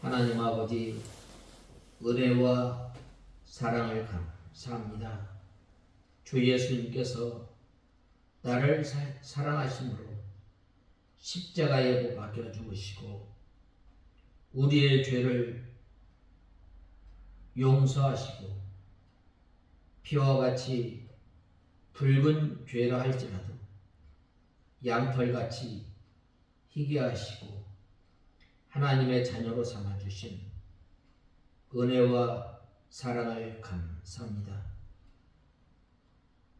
하나님 아버지, 은혜와 사랑을 감사합니다. 주 예수님께서 나를 사랑하심으로 십자가에 못 박혀 죽으시고 우리의 죄를 용서하시고 피와 같이 붉은 죄라 할지라도 양털같이 희게 하시고 하나님의 자녀로 삼아주신 은혜와 사랑을 감사합니다.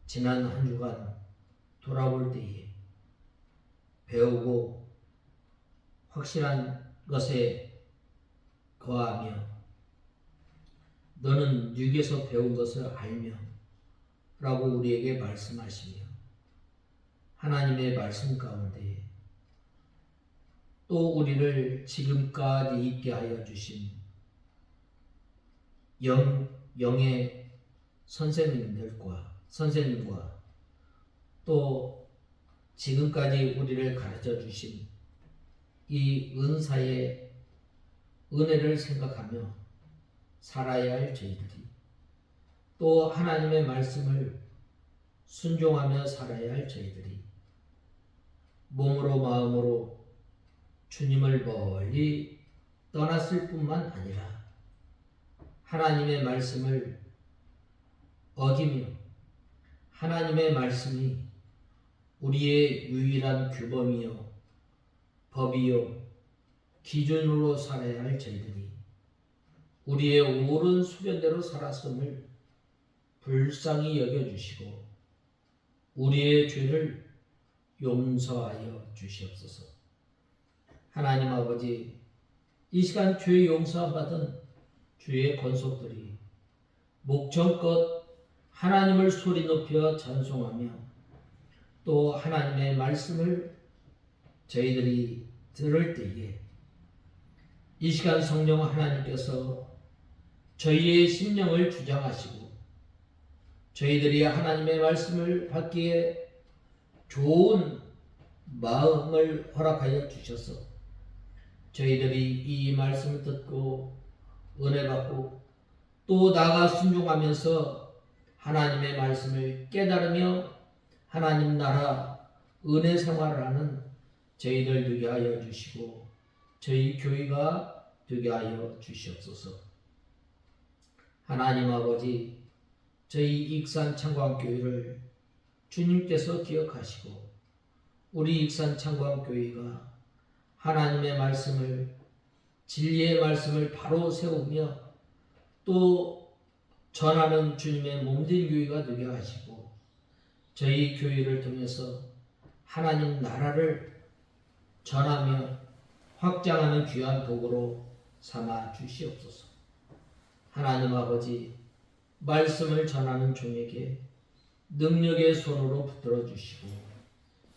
지난 한 주간 돌아볼 때에 배우고 확실한 것에 거하며 너는 육에서 배운 것을 알며 라고 우리에게 말씀하시며 하나님의 말씀 가운데 또 우리를 지금까지 있게 하여 주신 영의 선생님과 또 지금까지 우리를 가르쳐 주신 이 은사의 은혜를 생각하며 살아야 할 저희들이 또 하나님의 말씀을 순종하며 살아야 할 저희들이 몸으로 마음으로 주님을 멀리 떠났을 뿐만 아니라 하나님의 말씀을 어기며 하나님의 말씀이 우리의 유일한 규범이요 법이요 기준으로 살아야 할 저희들이 우리의 옳은 소견대로 살았음을 불쌍히 여겨주시고 우리의 죄를 용서하여 주시옵소서. 하나님 아버지, 이 시간 죄 용서 받은 주의 권속들이 목청껏 하나님을 소리 높여 찬송하며 또 하나님의 말씀을 저희들이 들을 때에 이 시간 성령 하나님께서 저희의 심령을 주장하시고 저희들이 하나님의 말씀을 받기에 좋은 마음을 허락하여 주셔서 저희들이 이 말씀을 듣고 은혜 받고 또 나아가 순종하면서 하나님의 말씀을 깨달으며 하나님 나라 은혜 생활을 하는 저희들 되게 하여 주시고 저희 교회가 되게 하여 주시옵소서. 하나님 아버지, 저희 익산 창광교회를 주님께서 기억하시고 우리 익산 창광교회가 하나님의 말씀을 진리의 말씀을 바로 세우며 또 전하는 주님의 몸된 교회가 되게 하시고 저희 교회를 통해서 하나님 나라를 전하며 확장하는 귀한 도구로 삼아 주시옵소서. 하나님 아버지, 말씀을 전하는 종에게 능력의 손으로 붙들어 주시고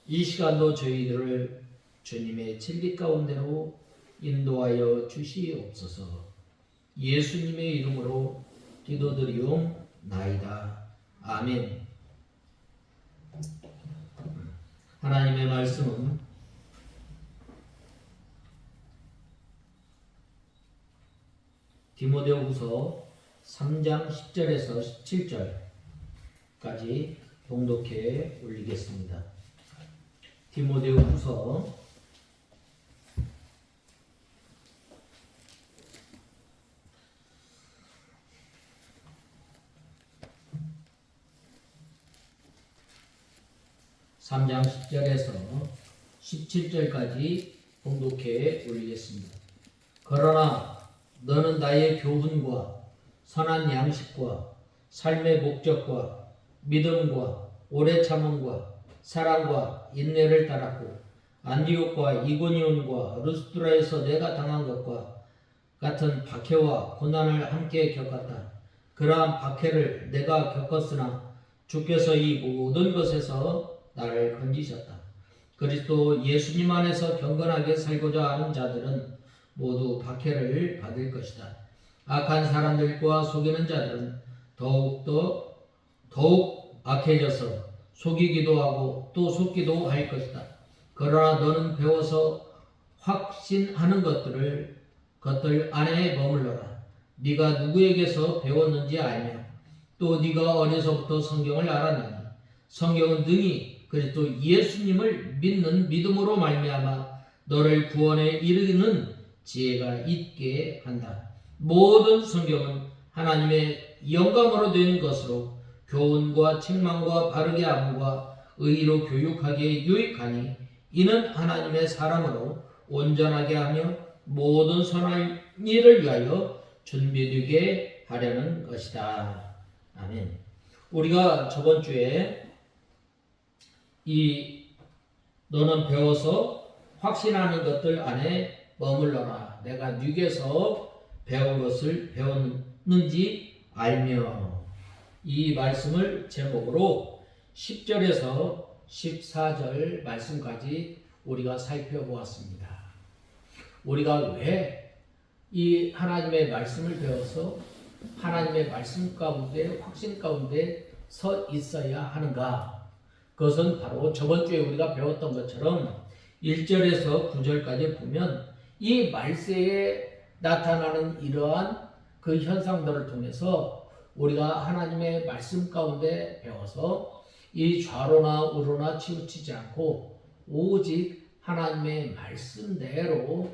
이 시간도 저희들을 주님의 진리 가운데로 인도하여 주시옵소서. 예수님의 이름으로 기도드리옵나이다. 아멘. 하나님의 말씀은 디모데후서 3장 10절에서 17절까지 봉독해 올리겠습니다. 디모데후서 3장 10절에서 17절까지 봉독해 올리겠습니다. 그러나 너는 나의 교훈과 선한 양식과 삶의 목적과 믿음과 오래 참음과 사랑과 인내를 따랐고 안디옥과 이고니온과 루스드라에서 내가 당한 것과 같은 박해와 고난을 함께 겪었다. 그러한 박해를 내가 겪었으나 주께서 이 모든 것에서 나를 건지셨다. 그리스도 예수님 안에서 경건하게 살고자 하는 자들은 모두 박해를 받을 것이다. 악한 사람들과 속이는 자들은 더욱 악해져서 속이기도 하고 또 속기도 할 것이다. 그러나 너는 배워서 확신하는 것들을 것들 안에 머물러라. 네가 누구에게서 배웠는지 알며 또 네가 어려서부터 성경을 알았느니 성경은 능히 그리스도 예수님을 믿는 믿음으로 말미암아 너를 구원에 이르는 지혜가 있게 한다. 모든 성경은 하나님의 영감으로 된 것으로 교훈과 책망과 바르게 함과 의로 교육하기에 유익하니 이는 하나님의 사람으로 온전하게 하며 모든 선한 일을 위하여 준비되게 하려는 것이다. 아멘. 우리가 저번 주에 너는 배워서 확신하는 것들 안에 머물러라. 내가 네게서 배운 것을 배웠는지 알며, 이 말씀을 제목으로 10절에서 14절 말씀까지 우리가 살펴보았습니다. 우리가 왜 이 하나님의 말씀을 배워서 하나님의 말씀 가운데 확신 가운데 서 있어야 하는가? 그것은 바로 저번 주에 우리가 배웠던 것처럼 1절에서 9절까지 보면 이 말세에 나타나는 이러한 그 현상들을 통해서 우리가 하나님의 말씀 가운데 배워서 이 좌로나 우로나 치우치지 않고 오직 하나님의 말씀대로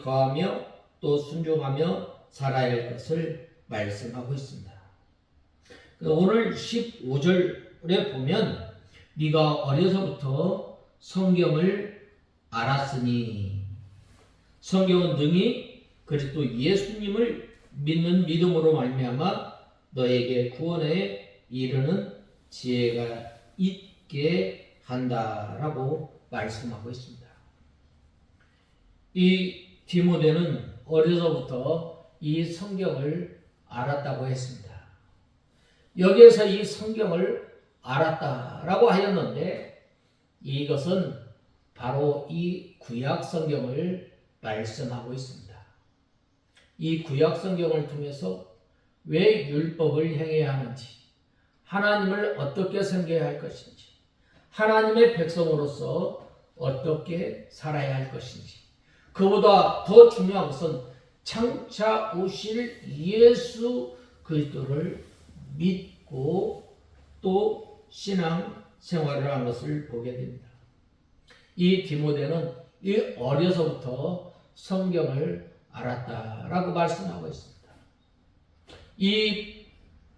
거하며 또 순종하며 살아야 할 것을 말씀하고 있습니다. 오늘 15절에 보면 네가 어려서부터 성경을 알았으니 성경은 능히 그리스도 예수님을 믿는 믿음으로 말미암아 너에게 구원에 이르는 지혜가 있게 한다라고 말씀하고 있습니다. 이 디모데는 어려서부터 이 성경을 알았다고 했습니다. 여기에서 이 성경을 알았다라고 하였는데 이것은 바로 이 구약 성경을 말씀하고 있습니다. 이 구약 성경을 통해서 왜 율법을 행해야 하는지, 하나님을 어떻게 섬겨야 할 것인지, 하나님의 백성으로서 어떻게 살아야 할 것인지, 그보다 더 중요한 것은 장차 오실 예수 그리스도를 믿고 또 신앙 생활을 한 것을 보게 됩니다. 이 디모데는 이 어려서부터 성경을 알았다라고 말씀하고 있습니다. 이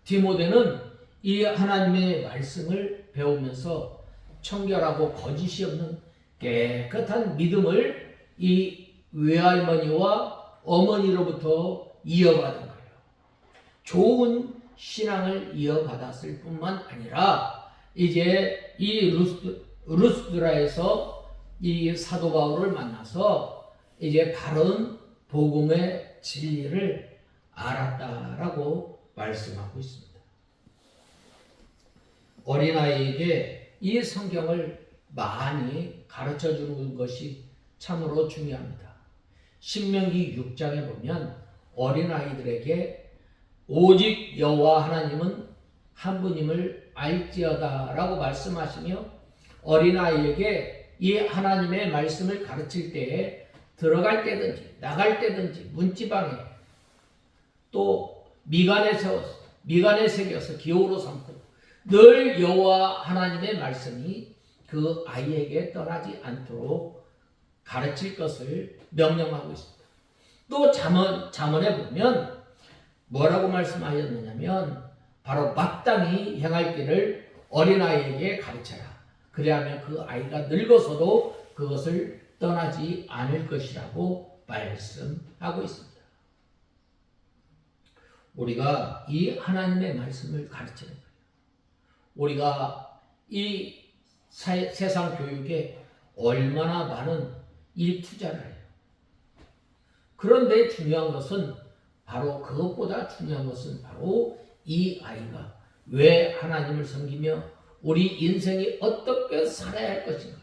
디모데는 이 하나님의 말씀을 배우면서 청결하고 거짓이 없는 깨끗한 믿음을 이 외할머니와 어머니로부터 이어받은 거예요. 좋은 신앙을 이어받았을 뿐만 아니라 이제 이 루스드라에서 이 사도 바울을 만나서 이제 바른 복음의 진리를 알았다라고 말씀하고 있습니다. 어린아이에게 이 성경을 많이 가르쳐 주는 것이 참으로 중요합니다. 신명기 6장에 보면 어린아이들에게 오직 여호와 하나님은 한 분임을 알지어다라고 말씀하시며 어린아이에게 이 하나님의 말씀을 가르칠 때에 들어갈 때든지 나갈 때든지 문지방에 또 미간에 새겨서 기호로 삼고 늘 여호와 하나님의 말씀이 그 아이에게 떠나지 않도록 가르칠 것을 명령하고 있습니다. 또 잠언에 보면 뭐라고 말씀하셨느냐면 바로 마땅히 행할 길을 어린아이에게 가르쳐라. 그래야면 그 아이가 늙어서도 그것을 떠나지 않을 것이라고 말씀하고 있습니다. 우리가 이 하나님의 말씀을 가르치는 거예요. 우리가 이 세상 교육에 얼마나 많은 이 투자를 해요. 그런데 중요한 것은 바로 그것보다 중요한 것은 바로 이 아이가 왜 하나님을 섬기며 우리 인생이 어떻게 살아야 할 것인가,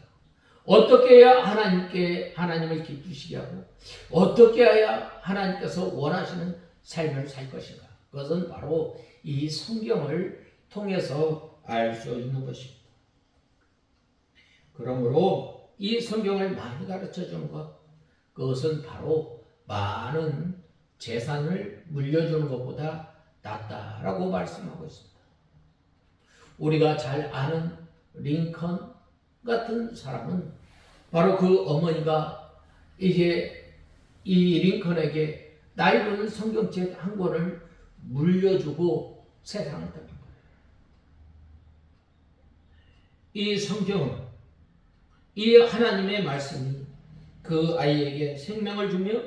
어떻게 해야 하나님을 기쁘시게 하고 어떻게 해야 하나님께서 원하시는 삶을 살 것인가, 그것은 바로 이 성경을 통해서 알 수 있는 것입니다. 그러므로 이 성경을 많이 가르쳐 주는 것, 그것은 바로 많은 재산을 물려주는 것보다 낫다라고 말씀하고 있습니다. 우리가 잘 아는 링컨 같은 사람은 바로 그 어머니가 이제 이 링컨에게 나이로는 성경책 한 권을 물려주고 세상을 떠난 거예요. 이 성경은, 이 하나님의 말씀이 그 아이에게 생명을 주며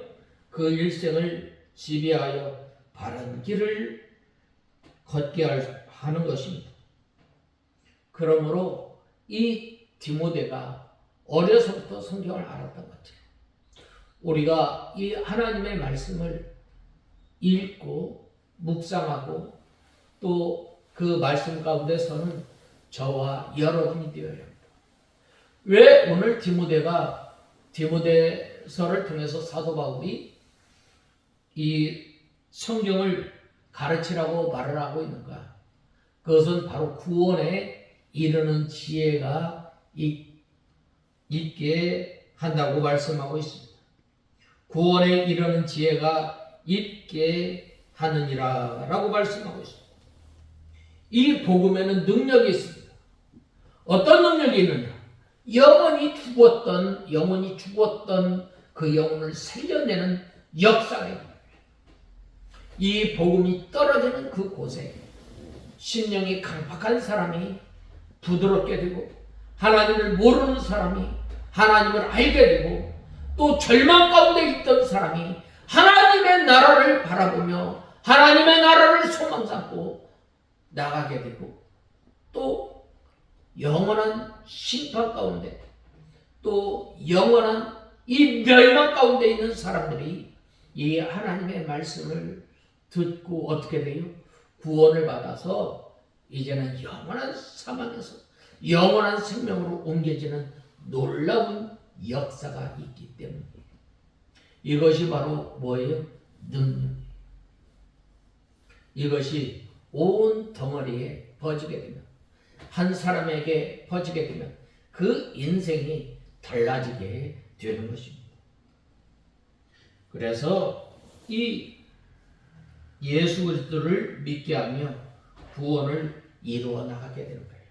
그 일생을 지배하여 바른 길을 걷게 하는 것입니다. 그러므로 이 디모데가 어려서부터 성경을 알았던 거죠. 우리가 이 하나님의 말씀을 읽고 묵상하고 또 그 말씀 가운데서는 저와 여러분이 되어야 합니다. 왜 오늘 디모데서를 통해서 사도 바울이 이 성경을 가르치라고 말을 하고 있는가? 그것은 바로 구원에 이르는 지혜가 있게 한다고 말씀하고 있습니다. 구원에 이르는 지혜가 있게 하느니라 라고 말씀하고 있습니다. 이 복음에는 능력이 있습니다. 어떤 능력이 있느냐? 영원히 죽었던 그 영혼을 살려내는 역사가 있습니다. 이 복음이 떨어지는 그 곳에 심령이 강팍한 사람이 부드럽게 되고, 하나님을 모르는 사람이 하나님을 알게 되고, 또 절망 가운데 있던 사람이 하나님의 나라를 바라보며 하나님의 나라를 소망 삼고 나가게 되고, 또 영원한 심판 가운데, 또 영원한 이 멸망 가운데 있는 사람들이 이 하나님의 말씀을 듣고 어떻게 돼요? 구원을 받아서 이제는 영원한 사망에서 영원한 생명으로 옮겨지는 놀라운 역사가 있기 때문이에요. 이것이 바로 뭐예요? 능력. 이것이 온 덩어리에 퍼지게 되면, 한 사람에게 퍼지게 되면 그 인생이 달라지게 되는 것입니다. 그래서 이 예수 그리스도를 믿게 하며 구원을 이루어 나가게 되는 거예요.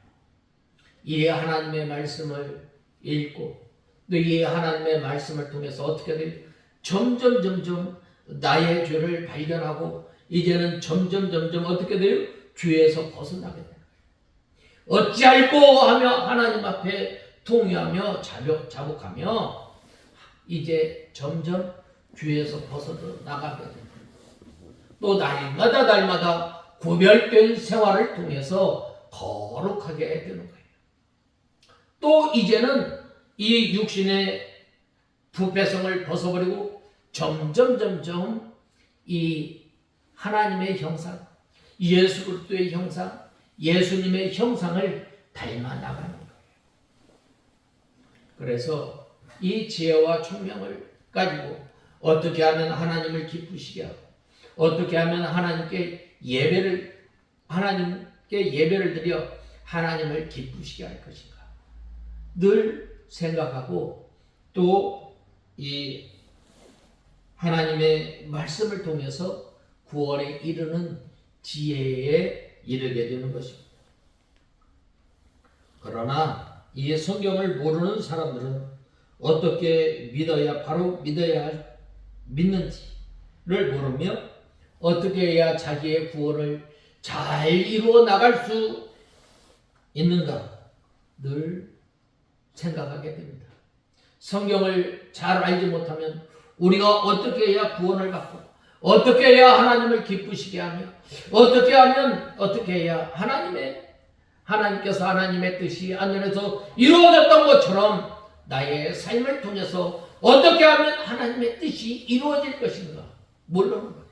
이 하나님의 말씀을 읽고 또 이 하나님의 말씀을 통해서 어떻게 돼요? 점점 나의 죄를 발견하고 이제는 점점 어떻게 돼요? 죄에서 벗어나게 돼요. 어찌할꼬 하며 하나님 앞에 통회하며 자복하며 이제 점점 죄에서 벗어나 나가게 돼요. 또 날마다 구별된 생활을 통해서 거룩하게 되는 거예요. 또 이제는 이 육신의 부패성을 벗어버리고 점점 이 하나님의 형상, 예수 그리스도의 형상, 예수님의 형상을 닮아 나가는 거예요. 그래서 이 지혜와 총명을 가지고 어떻게 하면 하나님을 기쁘시게 하고, 어떻게 하면 하나님께 예배를 드려 하나님을 기쁘시게 할 것인가 늘 생각하고, 또 이 하나님의 말씀을 통해서 구원에 이르는 지혜에 이르게 되는 것입니다. 그러나 이 성경을 모르는 사람들은 어떻게 믿는지를 모르며 어떻게 해야 자기의 구원을 잘 이루어 나갈 수 있는가 늘 생각하게 됩니다. 성경을 잘 알지 못하면 우리가 어떻게 해야 구원을 받고, 어떻게 해야 하나님을 기쁘시게 하며, 어떻게 해야 하나님께서 하나님의 뜻이 하늘에서 이루어졌던 것처럼 나의 삶을 통해서 어떻게 하면 하나님의 뜻이 이루어질 것인가 모르는 거예요.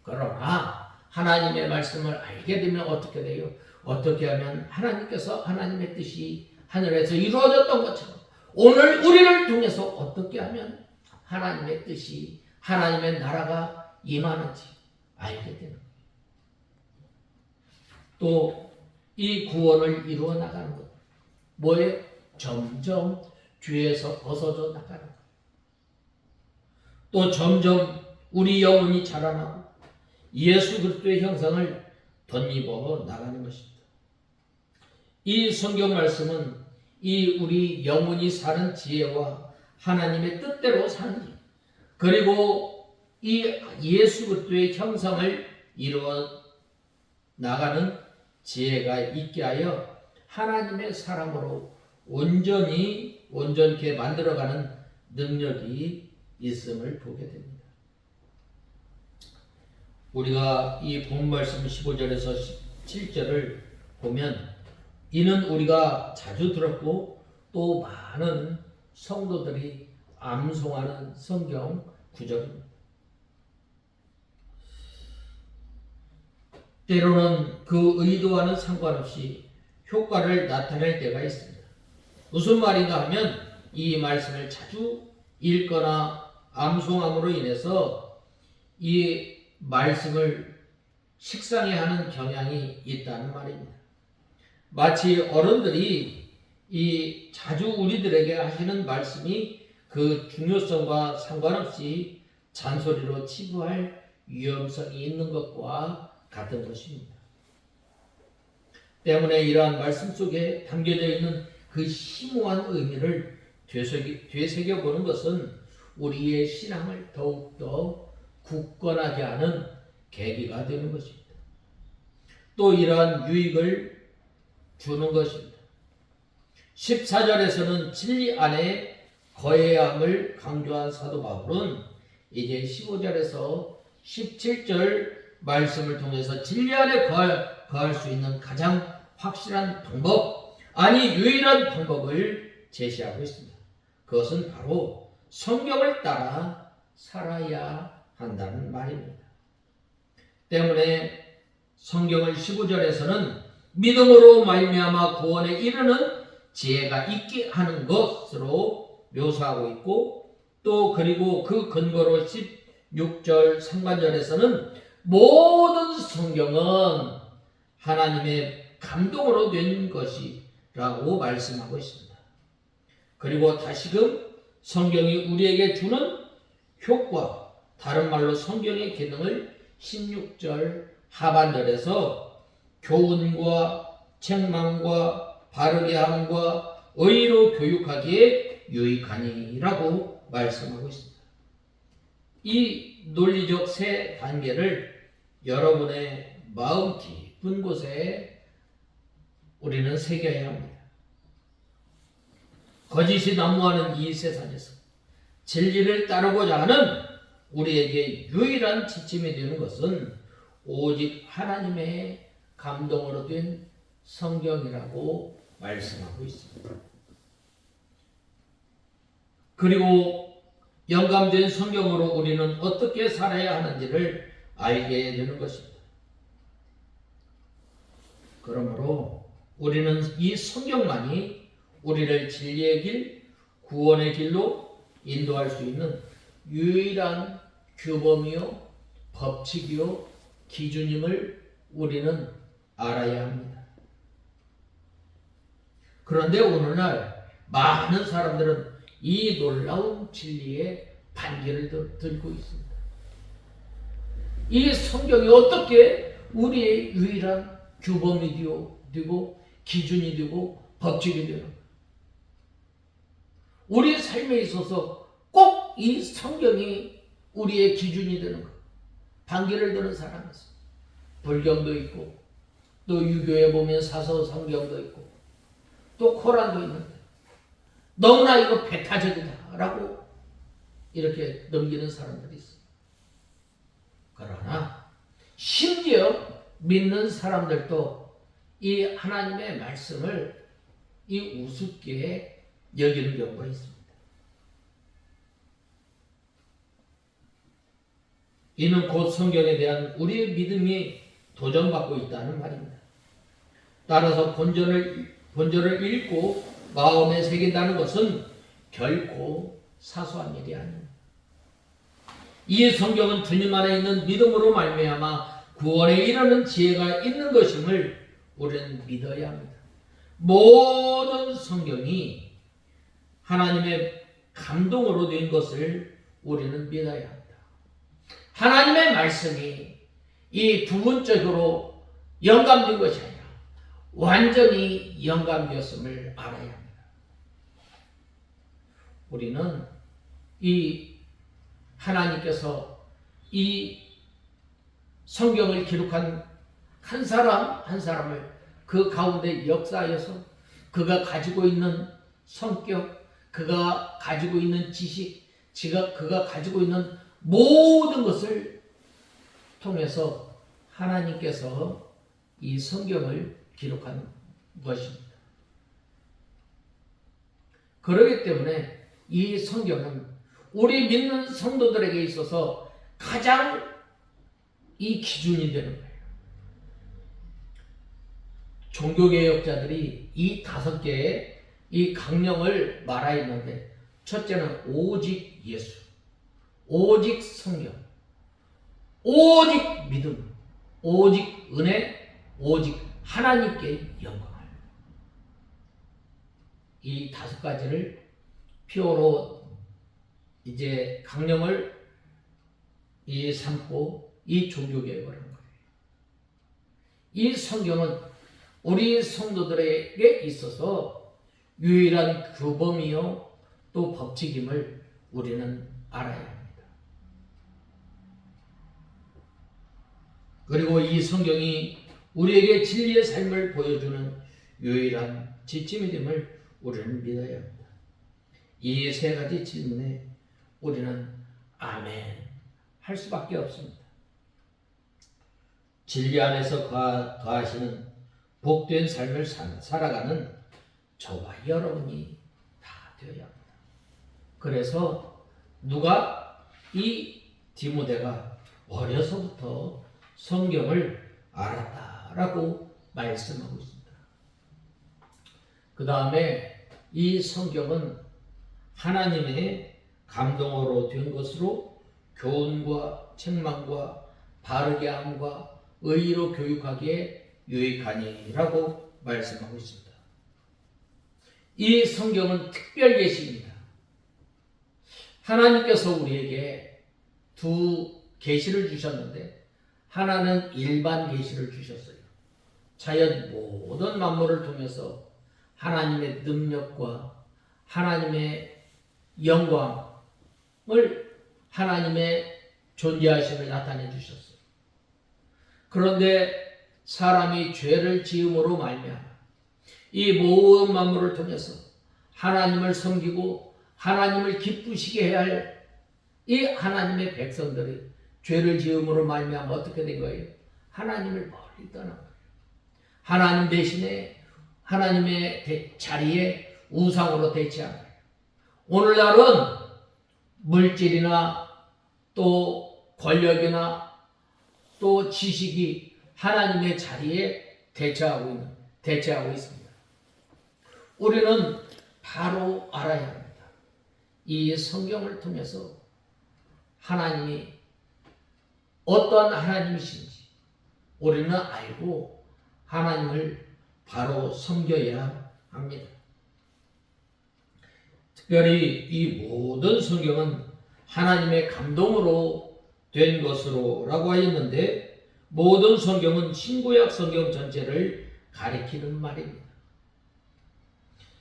그러나 하나님의 말씀을 알게 되면 어떻게 돼요? 어떻게 하면 하나님께서 하나님의 뜻이 하늘에서 이루어졌던 것처럼 오늘 우리를 통해서 어떻게 하면 하나님의 뜻이, 하나님의 나라가 임하는지 알게 되는 거예요. 또 이 구원을 이루어 나가는 것 뭐예요? 점점 죄에서 벗어져 나가는 거예요. 또 점점 우리 영혼이 자라나고 예수 그리스도의 형상을 덧입어 나가는 것입니다. 이 성경 말씀은 이 우리 영혼이 사는 지혜와 하나님의 뜻대로 사는 지, 그리고 이 예수 그리스도의 형상을 이루어 나가는 지혜가 있게 하여 하나님의 사람으로 온전케 만들어가는 능력이 있음을 보게 됩니다. 우리가 이 본 말씀 15절에서 17절을 보면 이는 우리가 자주 들었고 또 많은 성도들이 암송하는 성경 구절입니다. 때로는 그 의도와는 상관없이 효과를 나타낼 때가 있습니다. 무슨 말인가 하면 이 말씀을 자주 읽거나 암송함으로 인해서 이 말씀을 식상해 하는 경향이 있다는 말입니다. 마치 어른들이 이 자주 우리들에게 하시는 말씀이 그 중요성과 상관없이 잔소리로 치부할 위험성이 있는 것과 같은 것입니다. 때문에 이러한 말씀 속에 담겨져 있는 그 심오한 의미를 되새겨보는 것은 우리의 신앙을 더욱더 굳건하게 하는 계기가 되는 것입니다. 또 이러한 유익을 주는 것입니다. 14절에서는 진리 안에 거해야 함을 강조한 사도 바울은 이제 15절에서 17절 말씀을 통해서 진리 안에 거할 수 있는 가장 확실한 방법, 아니 유일한 방법을 제시하고 있습니다. 그것은 바로 성경을 따라 살아야 한다는 말입니다. 때문에 성경을 15절에서는 믿음으로 말미암아 구원에 이르는 지혜가 있게 하는 것으로 묘사하고 있고, 또 그리고 그 근거로 16절 상반절에서는 모든 성경은 하나님의 감동으로 된 것이라고 말씀하고 있습니다. 그리고 다시금 성경이 우리에게 주는 효과, 다른 말로 성경의 기능을 16절 하반절에서 교훈과 책망과 바르게 함과 의로 교육하기에 유익하니라고 말씀하고 있습니다. 이 논리적 세 단계를 여러분의 마음 깊은 곳에 우리는 새겨야 합니다. 거짓이 난무하는 이 세상에서 진리를 따르고자 하는 우리에게 유일한 지침이 되는 것은 오직 하나님의 감동으로 된 성경이라고 말씀하고 있습니다. 그리고 영감된 성경으로 우리는 어떻게 살아야 하는지를 알게 되는 것입니다. 그러므로 우리는 이 성경만이 우리를 진리의 길, 구원의 길로 인도할 수 있는 유일한 규범이요, 법칙이요, 기준임을 우리는 알아야 합니다. 그런데 오늘날 많은 사람들은 이 놀라운 진리의 반기를 들고 있습니다. 이 성경이 어떻게 우리의 유일한 규범이 되고 기준이 되고 법칙이 되는 거예요. 우리의 삶에 있어서 꼭 이 성경이 우리의 기준이 되는 거예요. 반기를 드는 사람이 있어요. 불경도 있고 또 유교에 보면 사서 성경도 있고 또 코란도 있는데 너무나 이거 배타적이다 라고 이렇게 넘기는 사람들이 있어요. 그러나 심지어 믿는 사람들도 이 하나님의 말씀을 이 우습게 여기는 경우가 있습니다. 이는 곧 성경에 대한 우리의 믿음이 도전받고 있다는 말입니다. 따라서 본절을 읽고 마음에 새긴다는 것은 결코 사소한 일이 아닙니다. 이 성경은 주님 안에 있는 믿음으로 말미암아 구원에 이르는 지혜가 있는 것임을 우리는 믿어야 합니다. 모든 성경이 하나님의 감동으로 된 것을 우리는 믿어야 합니다. 하나님의 말씀이 이 부분적으로 영감된 것이 아니라 완전히 영감되었음을 알아야 합니다. 우리는 이 하나님께서 이 성경을 기록한 한 사람 한 사람을 그 가운데 역사하여서 그가 가지고 있는 성격, 그가 가지고 있는 지식, 그가 가지고 있는 모든 것을 통해서 하나님께서 이 성경을 기록한 것입니다. 그렇기 때문에 이 성경은 우리 믿는 성도들에게 있어서 가장 이 기준이 되는 거예요. 종교개혁자들이 이 5개의 이 강령을 말하였는데, 첫째는 오직 예수, 오직 성경, 오직 믿음, 오직 은혜, 오직 하나님께 영광을. 이 5가지를 표로 이제 강령을 삼고 이 종교개혁을 한 거예요. 이 성경은 우리 성도들에게 있어서 유일한 규범이요 또 법칙임을 우리는 알아야 합니다. 그리고 이 성경이 우리에게 진리의 삶을 보여주는 유일한 지침이 됨을 우리는 믿어야 합니다. 이 3가지 질문에 우리는 아멘 할 수밖에 없습니다. 진리 안에서 거하시는 복된 삶을 살아가는 저와 여러분이 다 되어야 합니다. 그래서 누가 이 디모데가 어려서부터 성경을 알았다라고 말씀하고 있습니다. 그 다음에 이 성경은 하나님의 감동으로 된 것으로 교훈과 책망과 바르게 함과 의로 교육하기에 유익하니라고 말씀하고 있습니다. 이 성경은 특별 계시입니다. 하나님께서 우리에게 2 계시를 주셨는데, 하나는 일반 계시를 주셨어요. 자연 모든 만물을 통해서 하나님의 능력과 하나님의 영광을, 하나님의 존재하심을 나타내 주셨어요. 그런데 사람이 죄를 지음으로 말미암아 이 모든 만물을 통해서 하나님을 섬기고 하나님을 기쁘시게 해야 할 이 하나님의 백성들이 죄를 지음으로 말미암아 어떻게 된 거예요? 하나님을 멀리 떠난 거예요. 하나님 대신에 하나님의 자리에 우상으로 대체한 거예요. 오늘날은 물질이나 또 권력이나 또 지식이 하나님의 자리에 대체하고 있습니다. 우리는 바로 알아야 합니다. 이 성경을 통해서 하나님이 어떤 하나님이신지 우리는 알고 하나님을 바로 섬겨야 합니다. 특별히 이 모든 성경은 하나님의 감동으로 된 것으로라고 하였는데, 모든 성경은 신구약 성경 전체를 가리키는 말입니다.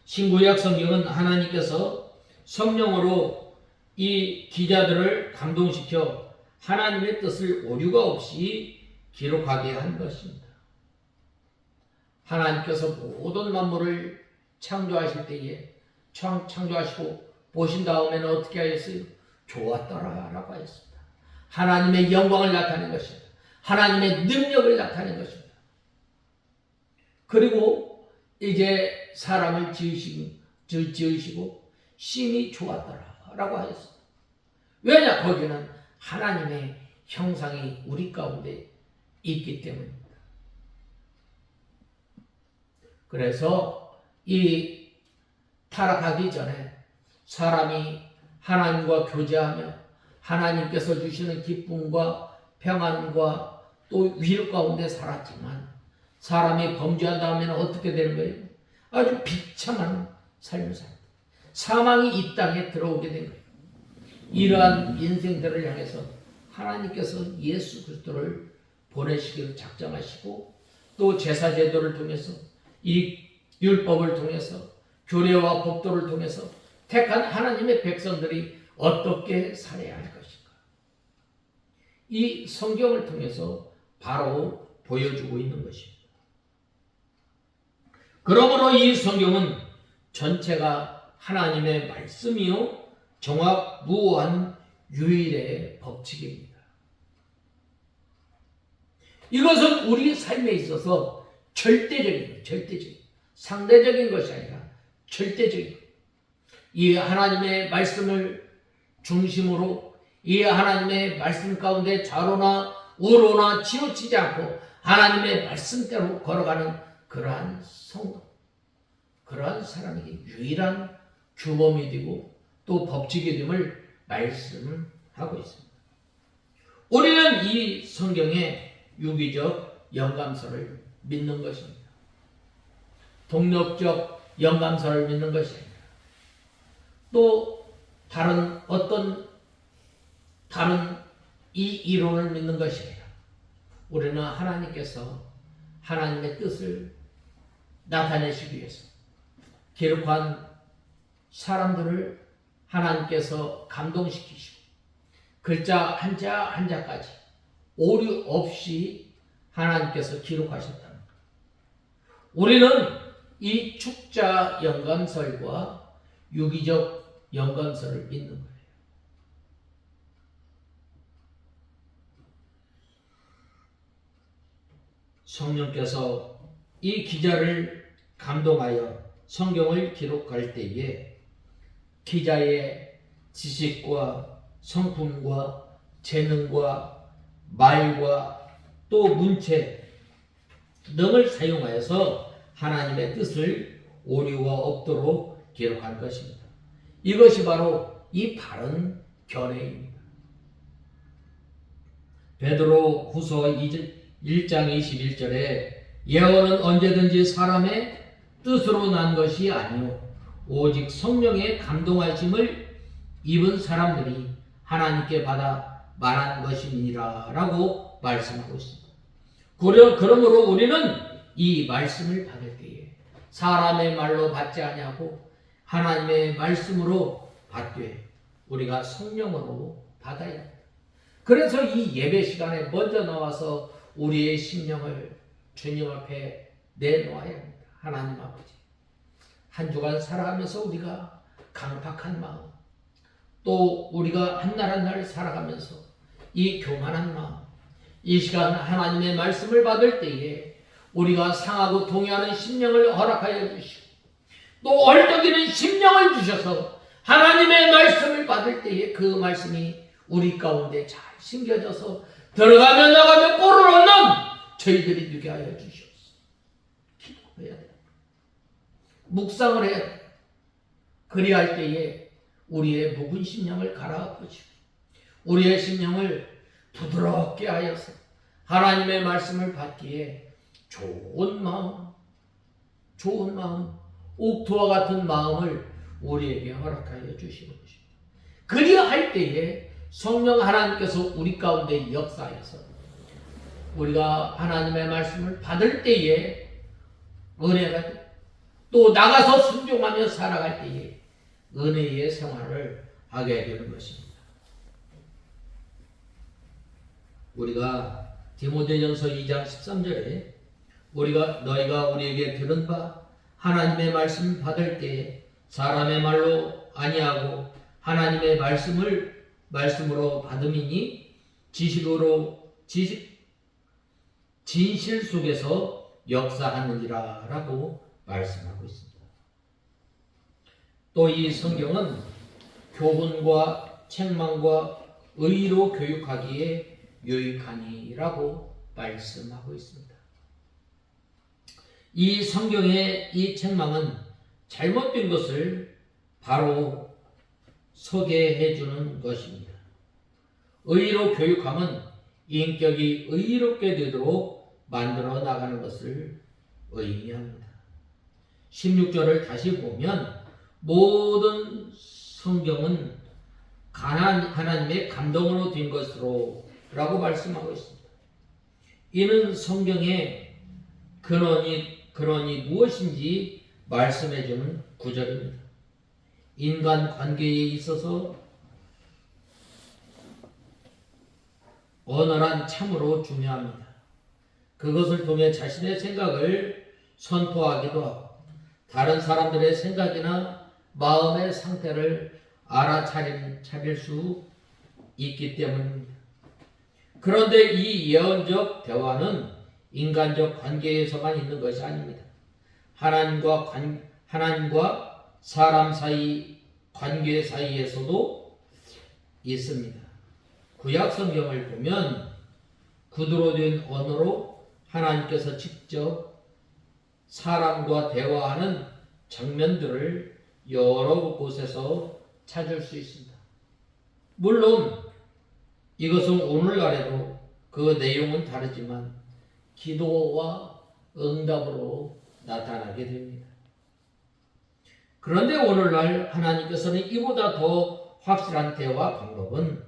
신구약 성경은 하나님께서 성령으로 이 기자들을 감동시켜 하나님의 뜻을 오류가 없이 기록하게 한 것입니다. 하나님께서 모든 만물을 창조하실 때에 창조하시고 보신 다음에는 어떻게 하였어요? 좋았더라라고 하였습니다. 하나님의 영광을 나타낸 것입니다. 하나님의 능력을 나타낸 것입니다. 그리고 이제 사람을 지으시고 심히 좋았더라라고 하였습니다. 왜냐? 거기는 하나님의 형상이 우리 가운데 있기 때문입니다. 그래서 이 타락하기 전에 사람이 하나님과 교제하며 하나님께서 주시는 기쁨과 평안과 또 위로 가운데 살았지만, 사람이 범죄한 다음에는 어떻게 되는 거예요? 아주 비참한 삶을 삽니다. 사망이 이 땅에 들어오게 된 거예요. 이러한 인생들을 향해서 하나님께서 예수 그리스도를 보내시기를 작정하시고 또 제사제도를 통해서 이 율법을 통해서 규례와 법도를 통해서 택한 하나님의 백성들이 어떻게 살아야 할 것인가. 이 성경을 통해서 바로 보여주고 있는 것입니다. 그러므로 이 성경은 전체가 하나님의 말씀이요 정확무오한 유일의 법칙입니다. 이것은 우리 삶에 있어서 절대적인 상대적인 것이 아니라 절대적인 이 하나님의 말씀을 중심으로 이 하나님의 말씀 가운데 좌로나 우로나 치우치지 않고 하나님의 말씀대로 걸어가는 그러한 성도, 그러한 사람에게 유일한 규범이 되고 또 법칙이 됨을 말씀하고 있습니다. 우리는 이 성경의 유기적 영감서를 믿는 것입니다. 동력적 영감서를 믿는 것이 아니라 또 다른 이 이론을 믿는 것이 아니라 우리는 하나님께서 하나님의 뜻을 나타내시기 위해서 기록한 사람들을 하나님께서 감동시키시고 글자 한자 한자까지 오류 없이 하나님께서 기록하셨다는 것. 우리는 이 축자 영감설과 유기적 영감설을 믿는 거예요. 성령께서 이 기자를 감동하여 성경을 기록할 때에 기자의 지식과 성품과 재능과 말과 또 문체 등을 사용하여서 하나님의 뜻을 오류가 없도록 기록한 것입니다. 이것이 바로 이 바른 견해입니다. 베드로 후서 1장 21절에 예언은 언제든지 사람의 뜻으로 난 것이 아니요 오직 성령의 감동하심을 입은 사람들이 하나님께 받아 말한 것이니라 라고 말씀하고 있습니다. 그러므로 우리는 이 말씀을 받을 때에 사람의 말로 받지 아니하고 하나님의 말씀으로 받되 우리가 성령으로 받아야 합니다. 그래서 이 예배 시간에 먼저 나와서 우리의 심령을 주님 앞에 내놓아야 합니다. 하나님 아버지, 한 주간 살아가면서 우리가 강팍한 마음, 또 우리가 한 날 한 날 살아가면서 이 교만한 마음, 이 시간 하나님의 말씀을 받을 때에 우리가 상하고 동의하는 심령을 허락하여 주시고 또 얼떡이는 심령을 주셔서 하나님의 말씀을 받을 때에 그 말씀이 우리 가운데 잘 심겨져서 들어가며 나가며 꼴을 얻는 저희들이 되게 하여 주시옵소서. 기도해야 돼요. 묵상을 해야 돼요. 그리할 때에 우리의 묵은 심령을 갈아엎으시고 우리의 심령을 부드럽게 하여서 하나님의 말씀을 받기에 좋은 마음, 옥토와 같은 마음을 우리에게 허락하여 주시는 것입니다. 그리할 때에 성령 하나님께서 우리 가운데 역사하여서 우리가 하나님의 말씀을 받을 때에 은혜가 또 나가서 순종하며 살아갈 때에 은혜의 생활을 하게 되는 것입니다. 우리가 디모데전서 2장 13절에 너희가 우리에게 들은 바 하나님의 말씀 받을 때에 사람의 말로 아니하고 하나님의 말씀으로 받음이니 진실 속에서 역사하느니라 라고 말씀하고 있습니다. 또 이 성경은 교훈과 책망과 의로 교육하기에 유익하니라고 말씀하고 있습니다. 이 성경의 이 책망은 잘못된 것을 바로 소개해 주는 것입니다. 의로 교육함은 인격이 의롭게 되도록 만들어 나가는 것을 의미합니다. 16절을 다시 보면 모든 성경은 하나님의 감동으로 된 것으로 라고 말씀하고 있습니다. 이는 성경의 근원이 무엇인지 말씀해주는 구절입니다. 인간 관계에 있어서 언어란 참으로 중요합니다. 그것을 통해 자신의 생각을 선포하기도 하고 다른 사람들의 생각이나 마음의 상태를 알아차릴 수 있기 때문입니다. 그런데 이 예언적 대화는 인간적 관계에서만 있는 것이 아닙니다. 하나님과 사람 사이 관계 사이에서도 있습니다. 구약 성경을 보면 구두로 된 언어로 하나님께서 직접 사람과 대화하는 장면들을 여러 곳에서 찾을 수 있습니다. 물론 이것은 오늘날에도 그 내용은 다르지만 기도와 응답으로 나타나게 됩니다. 그런데 오늘날 하나님께서는 이보다 더 확실한 대화 방법은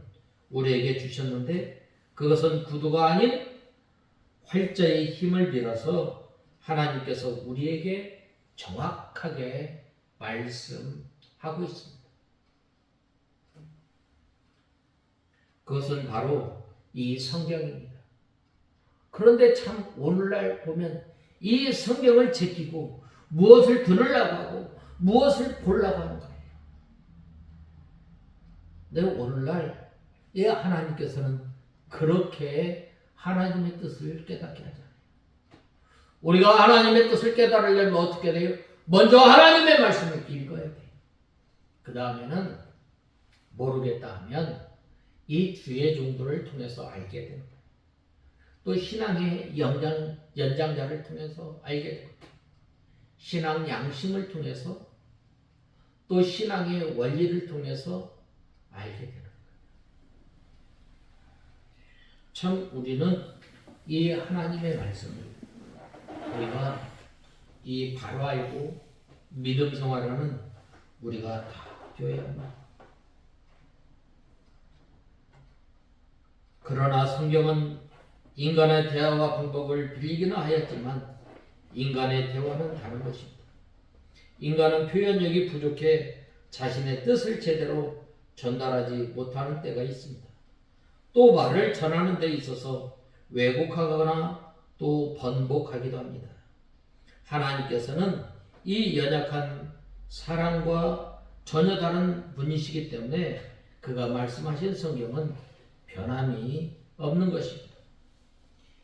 우리에게 주셨는데 그것은 구두가 아닌 활자의 힘을 빌어서 하나님께서 우리에게 정확하게 말씀하고 있습니다. 그것은 바로 이 성경입니다. 그런데 참 오늘날 보면 이 성경을 제끼고 무엇을 들으려고 하고 무엇을 보려고 하는 거예요. 근데 오늘날 하나님께서는 그렇게 하나님의 뜻을 깨닫게 하잖아요. 우리가 하나님의 뜻을 깨달으려면 어떻게 돼요? 먼저 하나님의 말씀을 읽어야 돼요. 그 다음에는 모르겠다 하면 이 주의 종도를 통해서 알게 됩니다. 또 신앙의 연장자를 통해서 알게 됩니다. 신앙 양심을 통해서 또 신앙의 원리를 통해서 알게 되는 거예요. 참 우리는 이 하나님의 말씀을 우리가 이 바로 알고 믿음 생활하는 우리가 다 되어야 합니다. 그러나 성경은 인간의 대화와 방법을 빌리기는 하였지만 인간의 대화는 다른 것입니다. 인간은 표현력이 부족해 자신의 뜻을 제대로 전달하지 못하는 때가 있습니다. 또 말을 전하는 데 있어서 왜곡하거나 또 번복하기도 합니다. 하나님께서는 이 연약한 사람과 전혀 다른 분이시기 때문에 그가 말씀하신 성경은 변함이 없는 것입니다.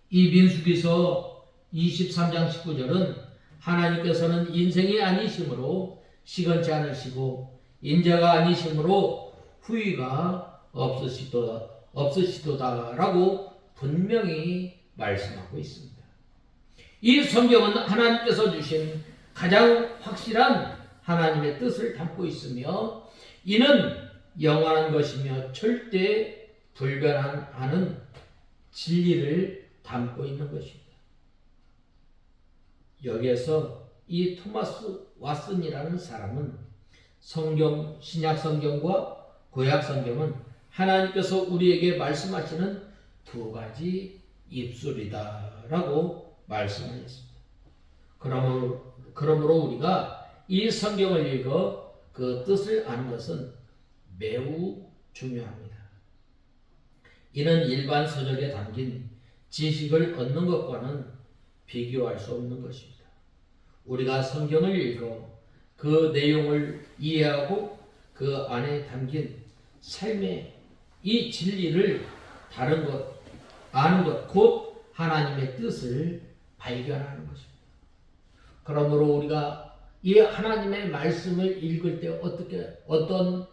이 민수기서 23장 19절은 하나님께서는 인생이 아니심으로 시건치 않으시고 인자가 아니심으로 후회가 없으시도다라고 분명히 말씀하고 있습니다. 이 성경은 하나님께서 주신 가장 확실한 하나님의 뜻을 담고 있으며 이는 영원한 것이며 절대 불변하는 진리를 담고 있는 것입니다. 여기에서 이 토마스 왓슨이라는 사람은 성경, 신약 성경과 구약 성경은 하나님께서 우리에게 말씀하시는 두 가지 입술이다라고 말씀하셨습니다. 그러므로 우리가 이 성경을 읽어 그 뜻을 아는 것은 매우 중요합니다. 이는 일반 서적에 담긴 지식을 얻는 것과는 비교할 수 없는 것입니다. 우리가 성경을 읽어 그 내용을 이해하고 그 안에 담긴 삶의 이 진리를 아는 것, 곧 하나님의 뜻을 발견하는 것입니다. 그러므로 우리가 이 하나님의 말씀을 읽을 때 어떤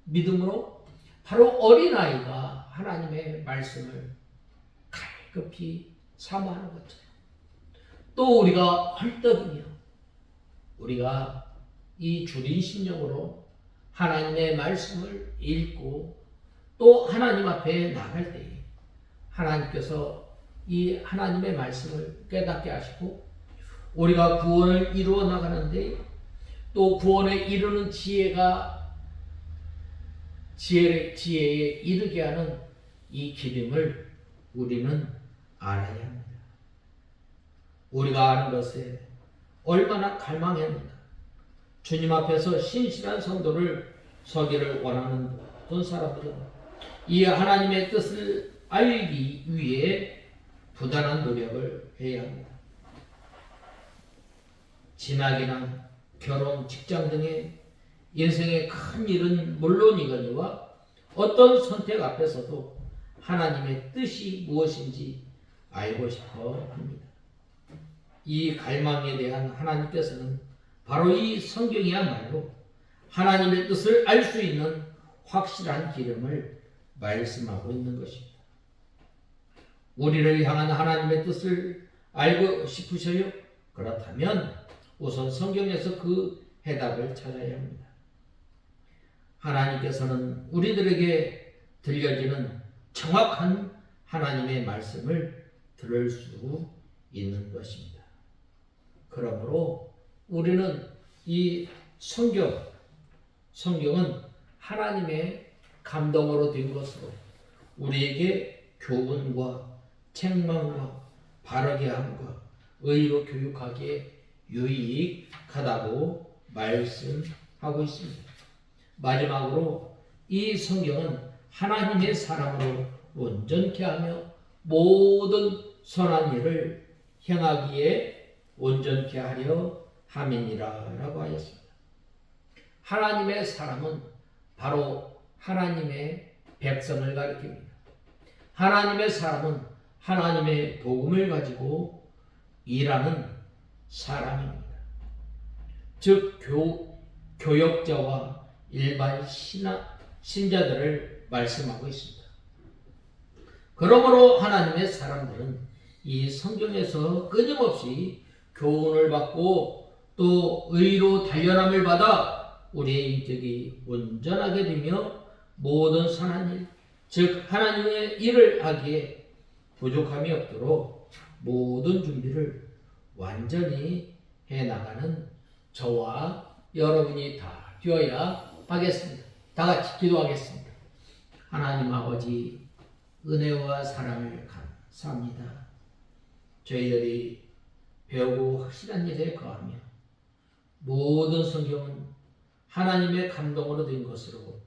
믿음으로? 바로 어린아이가 하나님의 말씀을 갈급히 사모하는 것처럼 또 우리가 헐떡이며 우리가 이 주린 심령으로 하나님의 말씀을 읽고 또 하나님 앞에 나갈 때에 하나님께서 이 하나님의 말씀을 깨닫게 하시고 우리가 구원을 이루어 나가는데 또 구원에 이루는 지혜가 지혜에 이르게 하는 이 기름을 우리는 알아야 합니다. 우리가 아는 것에 얼마나 갈망했는가. 주님 앞에서 신실한 성도를 서기를 원하는 어떤 사람들은 이 하나님의 뜻을 알기 위해 부단한 노력을 해야 합니다. 진학이나 결혼, 직장 등의 인생의 큰 일은 물론이거니와 어떤 선택 앞에서도 하나님의 뜻이 무엇인지 알고 싶어 합니다. 이 갈망에 대한 하나님께서는 바로 이 성경이야말로 하나님의 뜻을 알 수 있는 확실한 기름을 말씀하고 있는 것입니다. 우리를 향한 하나님의 뜻을 알고 싶으셔요? 그렇다면 우선 성경에서 그 해답을 찾아야 합니다. 하나님께서는 우리들에게 들려지는 정확한 하나님의 말씀을 들을 수 있는 것입니다. 그러므로 우리는 이 성경은 하나님의 감동으로 된 것으로 우리에게 교훈과 책망과 바르게 함과 의로 교육하기에 유익하다고 말씀하고 있습니다. 마지막으로 이 성경은 하나님의 사람으로 온전케 하며 모든 선한 일을 행하기에 온전케 하려 함이니라 라고 하였습니다. 하나님의 사람은 바로 하나님의 백성을 가리킵니다. 하나님의 사람은 하나님의 복음을 가지고 일하는 사람입니다. 즉 교역자와 일반 신자들을 말씀하고 있습니다. 그러므로 하나님의 사람들은 이 성경에서 끊임없이 교훈을 받고 또 의로 단련함을 받아 우리의 인격이 온전하게 되며 모든 선한 일, 즉 하나님의 일을 하기에 부족함이 없도록 모든 준비를 완전히 해나가는 저와 여러분이 다 되어야 하겠습니다. 다 같이 기도하겠습니다. 하나님 아버지, 은혜와 사랑을 감사합니다. 저희들이 배우고 확실한 일에 거하며 모든 성경은 하나님의 감동으로 된 것으로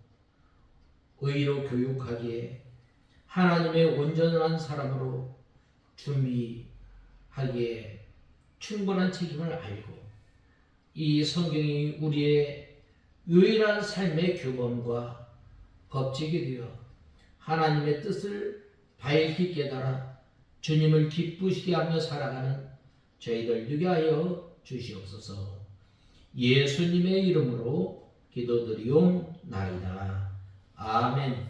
의로 교육하기에 하나님의 온전한 사람으로 준비하기에 충분한 책임을 알고 이 성경이 우리의 유일한 삶의 규범과 법칙이 되어 하나님의 뜻을 밝히 깨달아 주님을 기쁘시게 하며 살아가는 저희들 되게 하여 주시옵소서. 예수님의 이름으로 기도드리옵나이다. 아멘.